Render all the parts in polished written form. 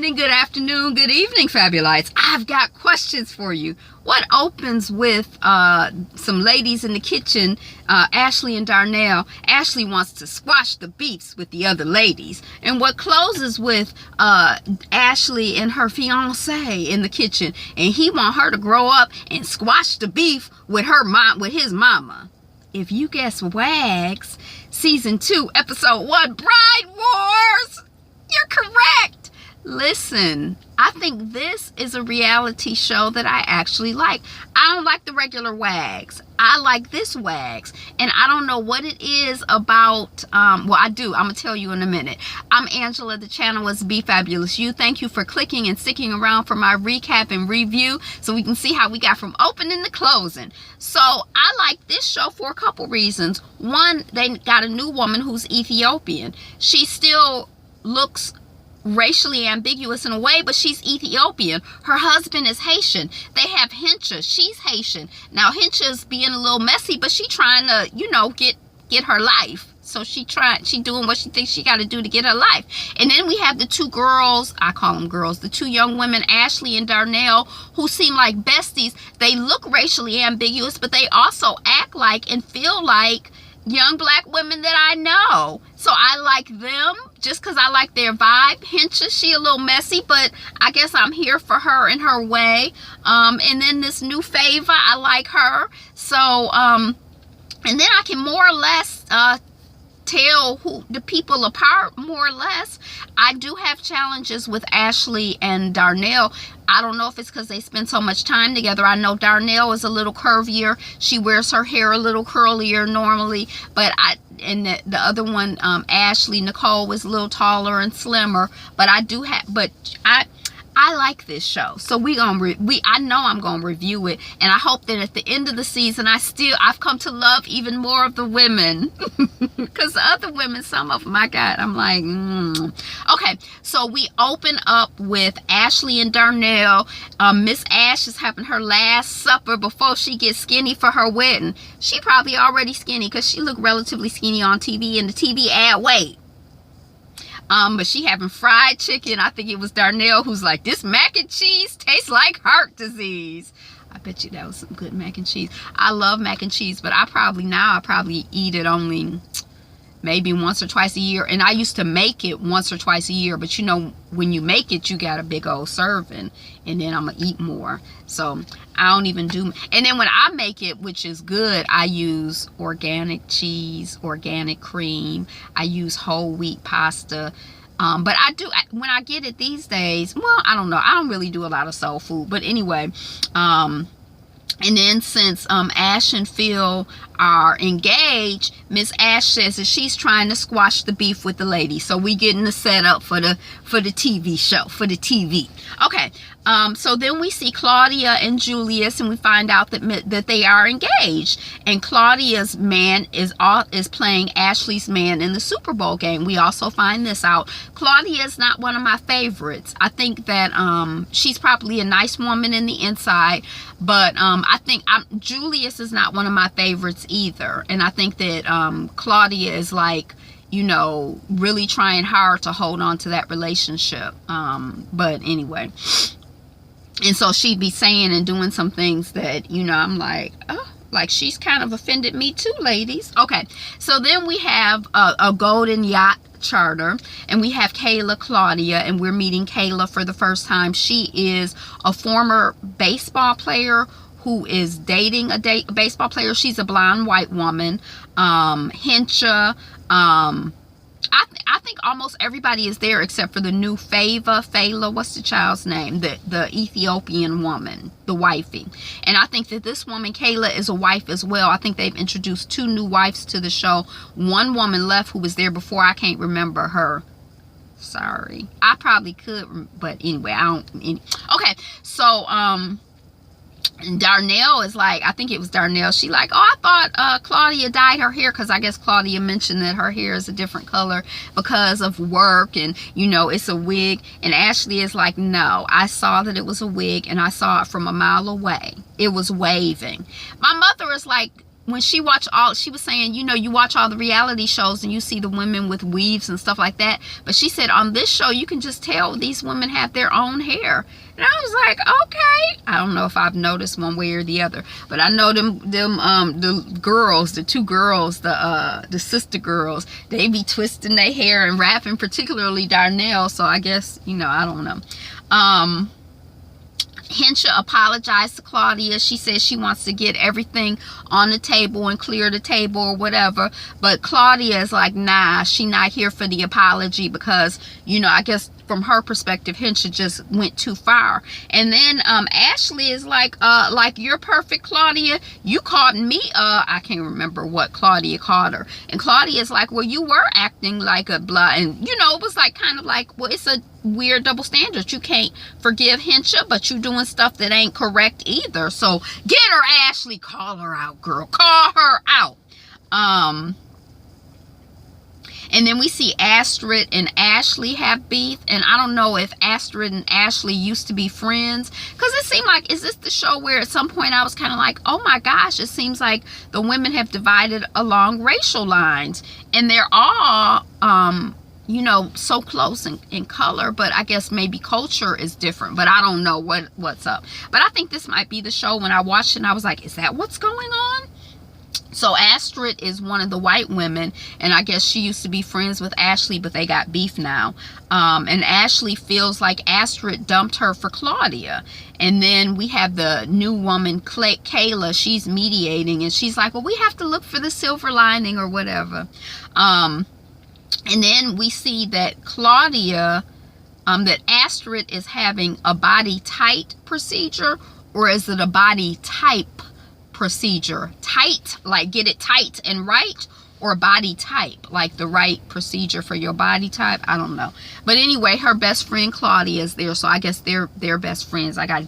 morning, good afternoon, good evening, Fabulites. I've got questions for you. What opens with some ladies in the kitchen, Ashley and Darnell? Ashley wants to squash the beefs with the other ladies. And what closes with Ashley and her fiance in the kitchen, and he want her to grow up and squash the beef with her mom, with his mama. If you guess WAGS, Season 2, Episode 1, Bride Wars, you're correct. Listen, I think this is a reality show that I actually like. I don't like the regular WAGS. I like this WAGS. And I don't know what it is about, well, I do. I'm going to tell you in a minute. I'm Angela. The channel is Be Fabulous You. Thank you for clicking and sticking around for my recap and review so we can see how we got from opening to closing. So I like this show for a couple reasons. One, they got a new woman who's Ethiopian. She still looks racially ambiguous in a way, but she's Ethiopian. Her husband is Haitian. They have Hincha. She's Haitian. Now Hincha's being a little messy, but she trying to, you know, get her life. So she doing what she thinks she got to do to get her life. And then we have the two girls, I call them girls, the two young women, Ashley and Darnell, who seem like besties. They look racially ambiguous, but they also act like and feel like young black women that I know. So I like them just because I like their vibe. Hincha, she a little messy, but I guess I'm here for her in her way. And then this new favor, I like her. So, and then I can more or less tell who the people apart, more or less. I do have challenges with Ashley and Darnell. I don't know if it's because they spend so much time together. I know Darnell is a little curvier. She wears her hair a little curlier normally, but the other one, Ashley Nicole, was a little taller and slimmer. But I like this show, so I know I'm gonna review it, and I hope that at the end of the season I've come to love even more of the women, because the other women, some of them, my God, I'm like, Okay, so we open up with Ashley and Darnell. Miss Ash is having her last supper before she gets skinny for her wedding. She probably already skinny because she looked relatively skinny on TV, and the TV ad weight. But she having fried chicken. I think it was Darnell who's like, this mac and cheese tastes like heart disease. I bet you that was some good mac and cheese. I love mac and cheese, but I probably eat it only maybe once or twice a year. And I used to make it once or twice a year, but you know, when you make it, you got a big old serving, and then I'm gonna eat more. So I don't even do, and then when I make it, which is good, I use organic cheese, organic cream, I use whole wheat pasta. But when I get it these days, well, I don't know, I don't really do a lot of soul food, but anyway, and then since Ash and Phil are engaged, Miss Ash says that she's trying to squash the beef with the lady. So we getting the setup for the TV show, for the TV. Okay, so then we see Claudia and Julius, and we find out that they are engaged. And Claudia's man is playing Ashley's man in the Super Bowl game. We also find this out. Claudia is not one of my favorites. I think that she's probably a nice woman in the inside, but I think Julius is not one of my favorites either. And I think that Claudia is like, you know, really trying hard to hold on to that relationship. But anyway, and so she'd be saying and doing some things that, you know, I'm like, oh, like she's kind of offended me too, ladies. Okay, so then we have a golden yacht charter, and we have Claudia, and we're meeting Kayla for the first time. She is a former baseball player who is dating a baseball player. She's a blonde white woman. Hincha, I think almost everybody is there except for the new Fela, what's the child's name? The Ethiopian woman, the wifey. And I think that this woman, Kayla, is a wife as well. I think they've introduced 2 new wives to the show. One woman left who was there before. I can't remember her. Sorry. I probably could, but anyway, I don't. Okay, so, and Darnell is like, I think it was Darnell, she like, oh, I thought Claudia dyed her hair, because I guess Claudia mentioned that her hair is a different color because of work, and you know, it's a wig. And Ashley is like, no, I saw that it was a wig, and I saw it from a mile away. It was waving. My mother is like, when she watched all, she was saying, you know, you watch all the reality shows and you see the women with weaves and stuff like that. But she said on this show, you can just tell these women have their own hair. And I was like, okay. I don't know if I've noticed one way or the other, but I know the girls, the two girls, the sister girls, they be twisting their hair and rapping, particularly Darnell. So I guess, you know, I don't know. Hensha apologized to Claudia. She says she wants to get everything on the table and clear the table or whatever. But Claudia is like, nah, she not here for the apology because, you know, I guess from her perspective, Hensha just went too far. And then Ashley is like you're perfect, Claudia. You called me, I can't remember what Claudia called her. And Claudia is like, well, you were acting like a blah. And, you know, it was like kind of like, well, it's a weird double standard. You can't forgive Hensha, but you doing stuff that ain't correct either. So get her, Ashley. Call her out, girl. Call her out. And then we see Astrid and Ashley have beef. And I don't know if Astrid and Ashley used to be friends. Because it seemed like, is this the show where at some point I was kind of like, oh my gosh, it seems like the women have divided along racial lines. And they're all, you know, so close in color. But I guess maybe culture is different. But I don't know what's up. But I think this might be the show. When I watched it, and I was like, is that what's going on? So Astrid is one of the white women, and I guess she used to be friends with Ashley, but they got beef now. And Ashley feels like Astrid dumped her for Claudia. And then we have the new woman, Kayla. She's mediating, and she's like, well, we have to look for the silver lining or whatever. And then we see that Claudia, that Astrid is having a body tight procedure, or is it a body type procedure? Tight, like get it tight and right, or body type, like the right procedure for your body type. I don't know. But anyway, her best friend Claudia is there, so I guess they're best friends. I gotta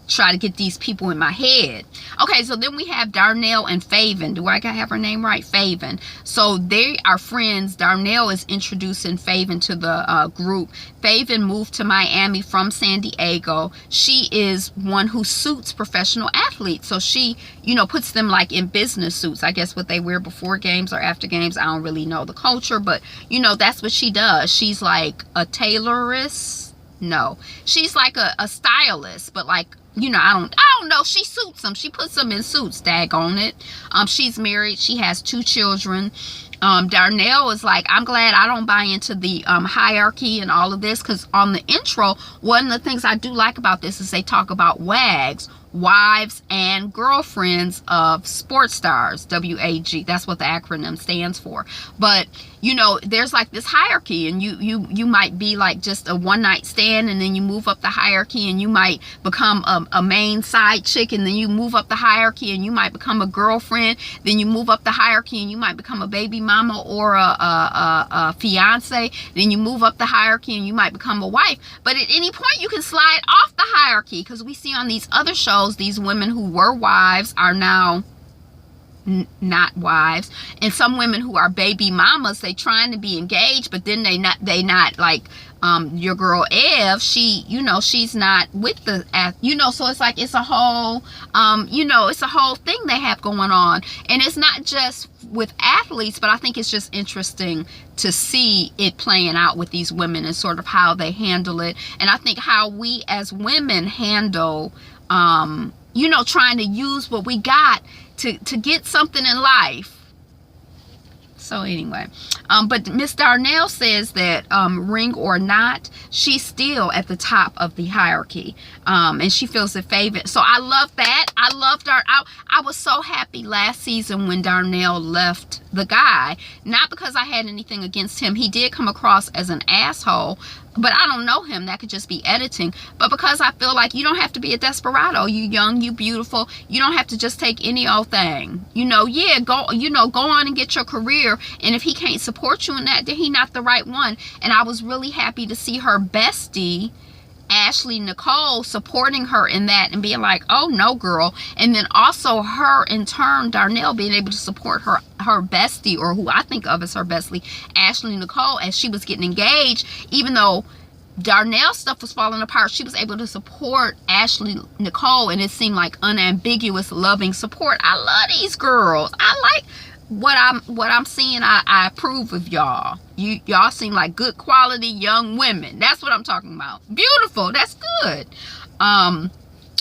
try to get these people in my head. Okay, so then we have Darnell and Faven. Do I gotta have her name right? Faven. So they are friends. Darnell is introducing Faven to the group. Faven moved to Miami from San Diego. She is one who suits professional athletes. So she, you know, puts them like in business suits. I guess what they wear before games or after games. I don't really know the culture, but you know, that's what she does. She's like a tailorist. No, she's like a stylist, but like, you know, I don't know. She suits them. She puts them in suits. Daggone it. She's married. She has 2 children. Darnell is like, I'm glad I don't buy into the hierarchy and all of this, because on the intro, one of the things I do like about this is they talk about WAGS, wives and girlfriends of sports stars. WAG, that's what the acronym stands for. But you know, there's like this hierarchy, and you might be like just a one-night stand, and then you move up the hierarchy, and you might become a main side chick, and then you move up the hierarchy, and you might become a girlfriend, then you move up the hierarchy, and you might become a baby mama or a fiance, then you move up the hierarchy, and you might become a wife. But at any point you can slide off the hierarchy, because we see on these other shows, these women who were wives are now not wives, and some women who are baby mamas, they trying to be engaged, but then they not like your girl Ev, she, you know, she's not with the, you know, so it's like, it's a whole you know, it's a whole thing they have going on. And it's not just with athletes, but I think it's just interesting to see it playing out with these women and sort of how they handle it. And I think how we as women handle you know, trying to use what we got to get something in life. So anyway, but Miss Darnell says that ring or not, she's still at the top of the hierarchy, and she feels the favorite. So I love that. I loved her. I was so happy last season when Darnell left the guy, not because I had anything against him. He did come across as an asshole, but I don't know him. That could just be editing. But because I feel like you don't have to be a desperado. You young, you beautiful. You don't have to just take any old thing. You know, yeah, go on and get your career. And if he can't support you in that, then he not the right one. And I was really happy to see her bestie, Ashley Nicole, supporting her in that and being like, oh no, girl. And then also her in turn, Darnell, being able to support her bestie, or who I think of as her bestie, Ashley Nicole, as she was getting engaged, even though Darnell's stuff was falling apart, she was able to support Ashley Nicole, and it seemed like unambiguous, loving support. I love these girls. I like what I'm seeing. I approve of y'all. Y'all seem like good quality young women. That's what I'm talking about. Beautiful. That's good.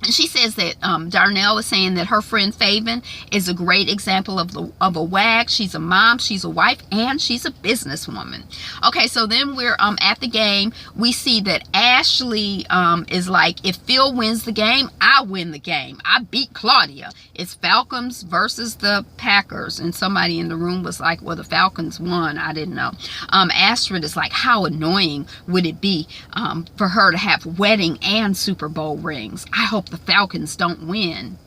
And she says that Darnell was saying that her friend Faven is a great example of a WAG. She's a mom, she's a wife, and she's a businesswoman. Okay, so then we're at the game. We see that Ashley is like, if Phil wins the game, I win the game. I beat Claudia. It's Falcons versus the Packers. And somebody in the room was like, well, the Falcons won. I didn't know. Astrid is like, how annoying would it be for her to have wedding and Super Bowl rings? I hope the Falcons don't win.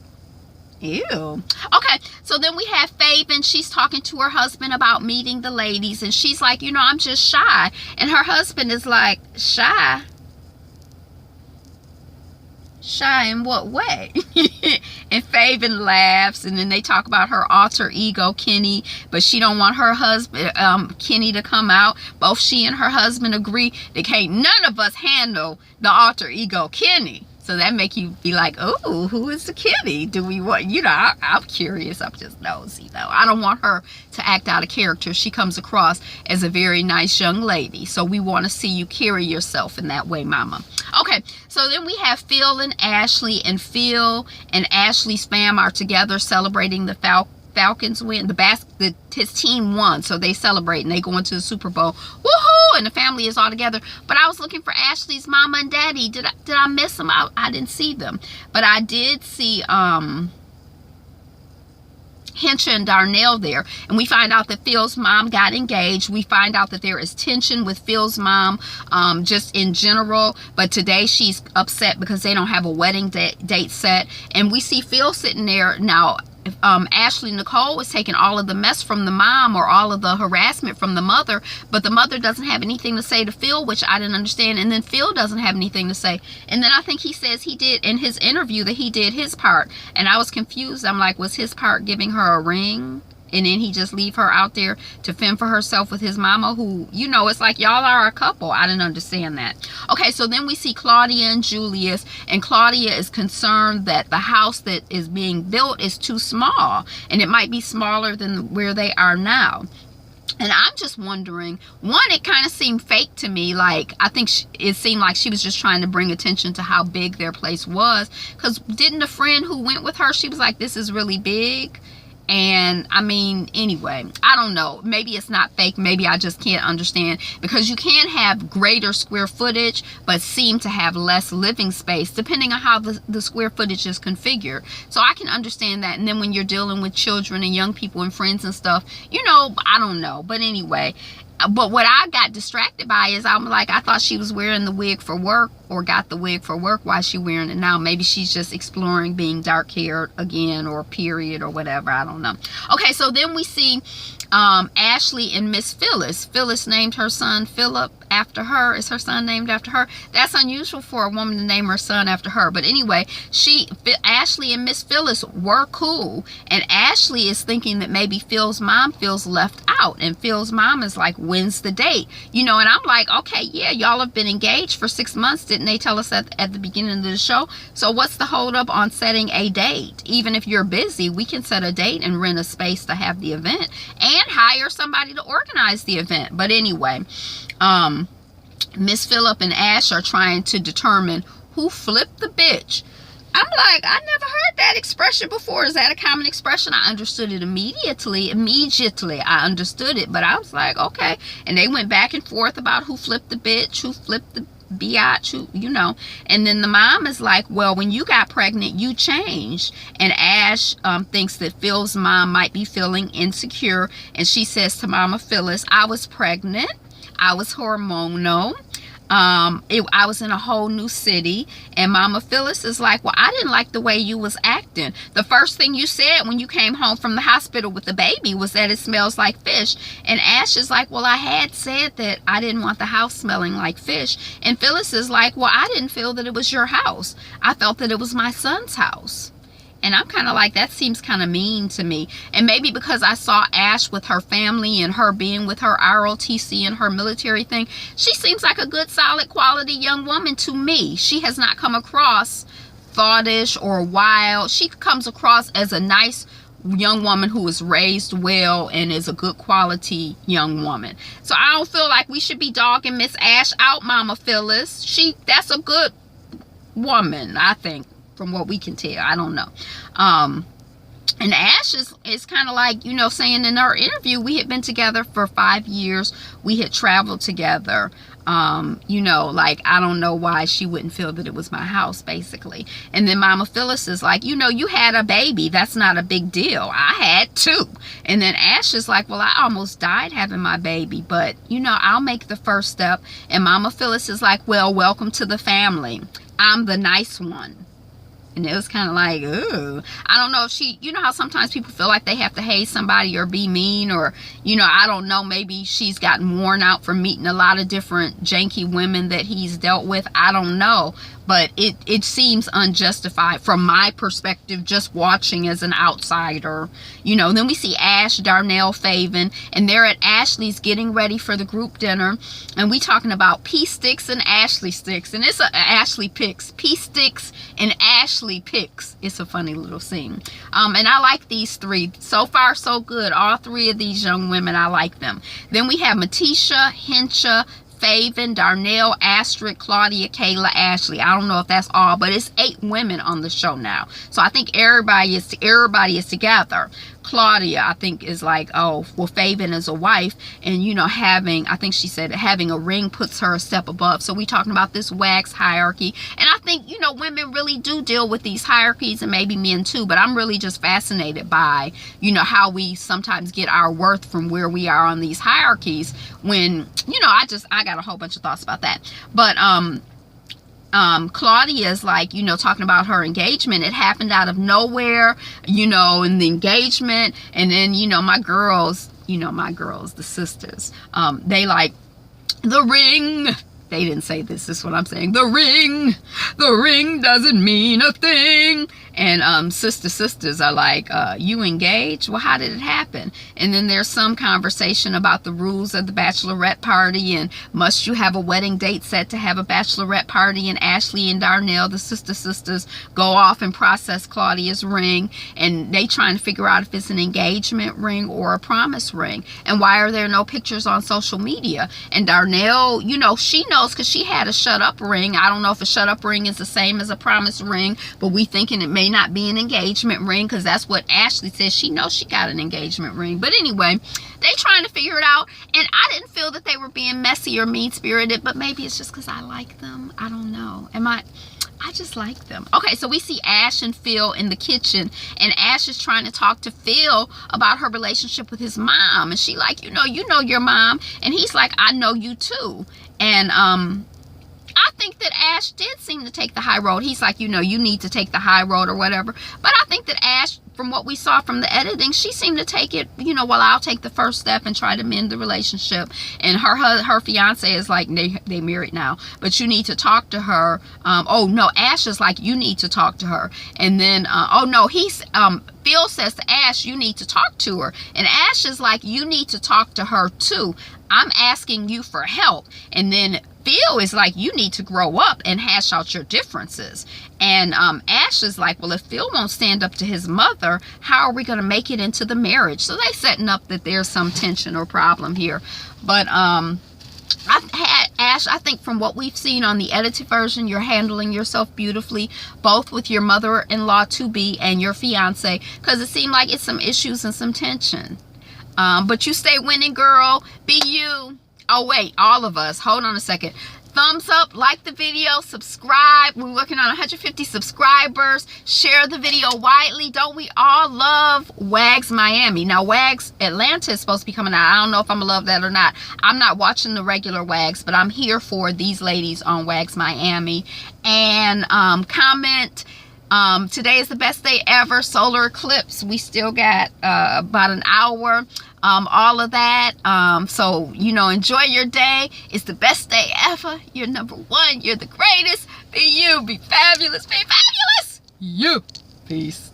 Ew. Okay, so then we have Faven. She's talking to her husband about meeting the ladies, and she's like, you know, I'm just shy. And her husband is like, shy? Shy in what way? And Faven laughs, and then they talk about her alter ego Kenny, but she don't want her husband Kenny to come out. Both she and her husband agree that can't none of us handle the alter ego Kenny. So that make you be like, oh, who is the kitty? Do we want, you know, I'm curious. I'm just nosy, though. I don't want her to act out of character. She comes across as a very nice young lady. So we want to see you carry yourself in that way, mama. Okay, so then we have Phil and Ashley, and Phil and Ashley's fam are together celebrating the Falcons win. His team won, so they celebrate and they go into the Super Bowl. Woohoo! And the family is all together. But I was looking for Ashley's mama and daddy. Did I miss them? I didn't see them, but I did see Hensha and Darnell there, and we find out that Phil's mom got engaged. We find out that there is tension with Phil's mom just in general, but today she's upset because they don't have a wedding date set. And we see Phil sitting there now. Ashley Nicole was taking all of the mess from the mom, or all of the harassment from the mother, but the mother doesn't have anything to say to Phil, which I didn't understand. And then Phil doesn't have anything to say, and then I think he says he did in his interview that he did his part, and I was confused. I'm like, was his part giving her a ring, and then he just leave her out there to fend for herself with his mama, who, you know, it's like y'all are a couple? I didn't understand that. Okay, so then we see Claudia and Julius, and Claudia is concerned that the house that is being built is too small, and it might be smaller than where they are now. And I'm just wondering, one, it kind of seemed fake to me. Like, I think it seemed like she was just trying to bring attention to how big their place was, because didn't the friend who went with her, she was like, this is really big? And I mean, anyway, I don't know. Maybe it's not fake. Maybe I just can't understand, because you can have greater square footage but seem to have less living space depending on how the square footage is configured. So I can understand that. And then when you're dealing with children and young people and friends and stuff, you know, I don't know. But anyway, but what I got distracted by is I'm like, I thought she was wearing the wig for work, or got the wig for work. Why is she wearing it now? Maybe she's just exploring being dark haired again, or period, or whatever. I don't know. Okay, so then we see Ashley and Miss Phyllis. Phyllis named her son Philip after her. Is her son named after her? That's unusual for a woman to name her son after her. But anyway, Ashley and Miss Phyllis were cool, and Ashley is thinking that maybe Phil's mom feels left out, and Phil's mom is like, when's the date? You know, and I'm like, okay, yeah, y'all have been engaged for 6 months. Didn't they tell us at the beginning of the show? So what's the hold up on setting a date? Even if you're busy, we can set a date and rent a space to have the event, and hire somebody to organize the event. But anyway, Miss Phillip and Ash are trying to determine who flipped the bitch. I'm like, I never heard that expression before. Is that a common expression? I understood it immediately. I understood it, but I was like, okay. And they went back and forth about who flipped the bitch, who flipped the biatch, who, you know. And then the mom is like, well, when you got pregnant, you changed. And Ash thinks that Phil's mom might be feeling insecure, and she says to Mama Phyllis, I was pregnant, I was hormonal, I was in a whole new city. And Mama Phyllis is like, well, I didn't like the way you was acting. The first thing you said when you came home from the hospital with the baby was that it smells like fish. And Ash is like, well, I had said that I didn't want the house smelling like fish. And Phyllis is like, well, I didn't feel that it was your house. I felt that it was my son's house. And I'm kind of like, that seems kind of mean to me. And maybe because I saw Ash with her family and her being with her ROTC and her military thing, she seems like a good, solid, quality young woman to me. She has not come across thoughtish or wild. She comes across as a nice young woman who is raised well and is a good quality young woman. So I don't feel like we should be dogging Miss Ash out, Mama Phyllis. That's a good woman, I think, from what we can tell. I don't know. And Ash is kind of like, you know, saying in our interview, we had been together for 5 years. We had traveled together. You know, like, I don't know why she wouldn't feel that it was my house, basically. And then Mama Phyllis is like, you know, you had a baby. That's not a big deal. I had 2. And then Ash is like, well, I almost died having my baby, but, you know, I'll make the first step. And Mama Phyllis is like, well, welcome to the family. I'm the nice one. And it was kind of like, ooh, I don't know if she, you know how sometimes people feel like they have to hate somebody or be mean, or, you know, I don't know, maybe she's gotten worn out from meeting a lot of different janky women that he's dealt with. I don't know. But it seems unjustified from my perspective, just watching as an outsider. You know, then we see Ash, Darnell, Faven, and they're at Ashley's getting ready for the group dinner. And we talking about pea sticks and Ashley sticks. And it's a Ashley picks. Pea sticks and Ashley picks. It's a funny little scene. And I like these 3. So far, so good. All 3 of these young women, I like them. Then we have Matisha, Hinsha, Faven, Darnell, Astrid, Claudia, Kayla, Ashley. I don't know if that's all, but it's 8 women on the show now. So I think everybody is together. Claudia, I think, is like, oh, well, Faven is a wife, and, you know, I think she said having a ring puts her a step above. So we talking about this WAGS hierarchy. And I think, you know, women really do deal with these hierarchies, and maybe men too, but I'm really just fascinated by, you know, how we sometimes get our worth from where we are on these hierarchies when, you know, I got a whole bunch of thoughts about that. But, Claudia's like, you know, talking about her engagement. It happened out of nowhere, you know, in the engagement. And then, you know, my girls, the sisters, they like, the ring. They didn't say this. This is what I'm saying. The ring doesn't mean a thing. And sisters are like, you engaged? Well, how did it happen? And then there's some conversation about the rules of the bachelorette party, and must you have a wedding date set to have a bachelorette party? And Ashley and Darnell, the sisters, go off and process Claudia's ring, and they trying to figure out if it's an engagement ring or a promise ring. And why are there no pictures on social media? And Darnell, you know, she knows because she had a shut up ring. I don't know if a shut up ring is the same as a promise ring, but we thinking it may not be an engagement ring, because that's what Ashley says. She knows she got an engagement ring. But anyway, they trying to figure it out, and I didn't feel that they were being messy or mean-spirited, but maybe it's just because I like them. I don't know. I just like them. Okay, so we see Ash and Phil in the kitchen, and Ash is trying to talk to Phil about her relationship with his mom, and she like, you know your mom, and he's like, I know you too. And I think that Ash did seem to take the high road. He's like, you know, you need to take the high road or whatever. But I think that Ash, from what we saw from the editing, she seemed to take it, you know, well, I'll take the first step and try to mend the relationship. And her fiance is like, they married now, but you need to talk to her. Oh no, Ash is like, you need to talk to her. And then, oh no, Phil says to Ash, you need to talk to her. And Ash is like, you need to talk to her too. I'm asking you for help. And then Phil is like, you need to grow up and hash out your differences. And Ash is like, well, if Phil won't stand up to his mother, how are we going to make it into the marriage? So they setting up that there's some tension or problem here. But Ash, I think from what we've seen on the edited version, you're handling yourself beautifully, both with your mother-in-law to be and your fiance, because it seemed like it's some issues and some tension. But you stay winning, girl. Be you. Oh, wait, all of us. Hold on a second. Thumbs up, like the video, subscribe. We're working on 150 subscribers. Share the video widely. Don't we all love WAGS Miami? Now, WAGS Atlanta is supposed to be coming out. I don't know if I'm going to love that or not. I'm not watching the regular WAGS, but I'm here for these ladies on WAGS Miami. And comment. Today is the best day ever. Solar eclipse. We still got about an hour. All of that. So, you know, enjoy your day. It's the best day ever. You're number one. You're the greatest. Be you. Be fabulous. Be fabulous. You. Peace.